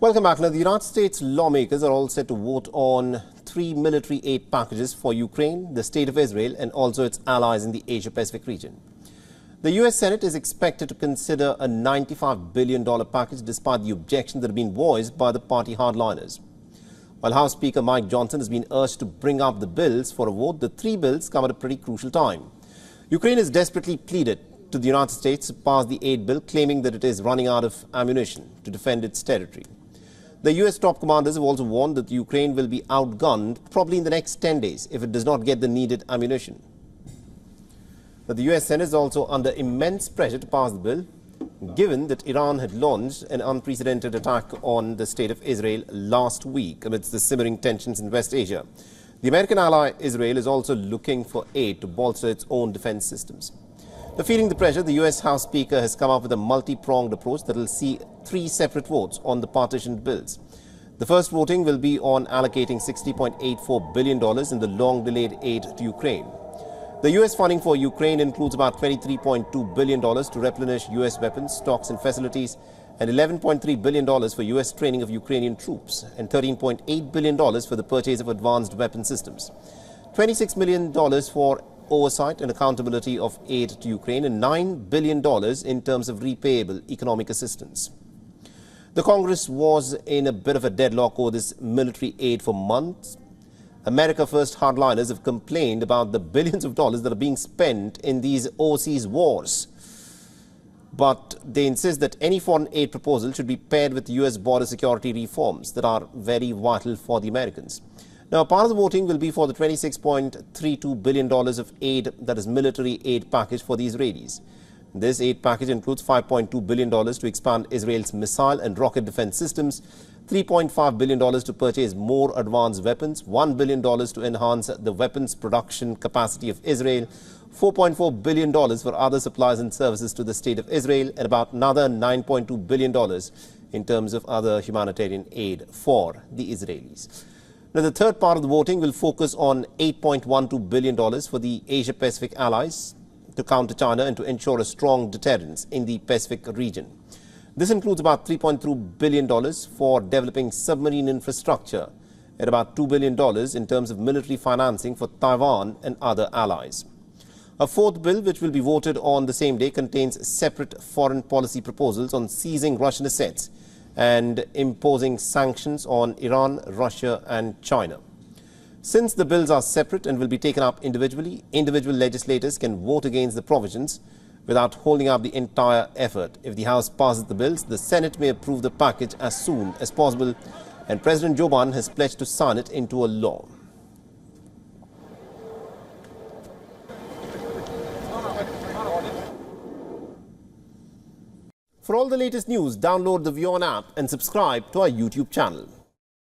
Welcome back. Now, the United States lawmakers are all set to vote on 3 military aid packages for Ukraine, the State of Israel, and also its allies in the Asia-Pacific region. The U.S. Senate is expected to consider a $95 billion package despite the objections that have been voiced by the party hardliners. While House Speaker Mike Johnson has been urged to bring up the bills for a vote, the 3 bills come at a pretty crucial time. Ukraine has desperately pleaded to the United States to pass the aid bill, claiming that it is running out of ammunition to defend its territory. The U.S. top commanders have also warned that Ukraine will be outgunned probably in the next 10 days if it does not get the needed ammunition. But the U.S. Senate is also under immense pressure to pass the bill, given that Iran had launched an unprecedented attack on the State of Israel last week amidst the simmering tensions in West Asia. The American ally Israel is also looking for aid to bolster its own defense systems. Now, feeling the pressure, the U.S. House Speaker has come up with a multi-pronged approach that will see 3 separate votes on the partitioned bills. The first voting will be on allocating $60.84 billion in the long-delayed aid to Ukraine. The U.S. funding for Ukraine includes about $23.2 billion to replenish U.S. weapons, stocks and facilities, and $11.3 billion for U.S. training of Ukrainian troops, and $13.8 billion for the purchase of advanced weapon systems. $26 million for oversight and accountability of aid to Ukraine, and $9 billion in terms of repayable economic assistance. The Congress was in a bit of a deadlock over this military aid for months. America First hardliners have complained about the billions of dollars that are being spent in these overseas wars. But they insist that any foreign aid proposal should be paired with U.S. border security reforms that are very vital for the Americans. Now, part of the voting will be for the $26.32 billion of aid, that is military aid package for the Israelis. This aid package includes $5.2 billion to expand Israel's missile and rocket defense systems, $3.5 billion to purchase more advanced weapons, $1 billion to enhance the weapons production capacity of Israel, $4.4 billion for other supplies and services to the State of Israel, and about another $9.2 billion in terms of other humanitarian aid for the Israelis. Now, the third part of the voting will focus on $8.12 billion for the Asia-Pacific allies to counter China and to ensure a strong deterrence in the Pacific region. This includes about $3.2 billion for developing submarine infrastructure and about $2 billion in terms of military financing for Taiwan and other allies. A fourth bill, which will be voted on the same day, contains separate foreign policy proposals on seizing Russian assets and imposing sanctions on Iran, Russia and China. Since the bills are separate and will be taken up individually, individual legislators can vote against the provisions without holding up the entire effort. If the House passes the bills, the Senate may approve the package as soon as possible, and President Joe Biden has pledged to sign it into a law. For all the latest news, download the WION app and subscribe to our YouTube channel.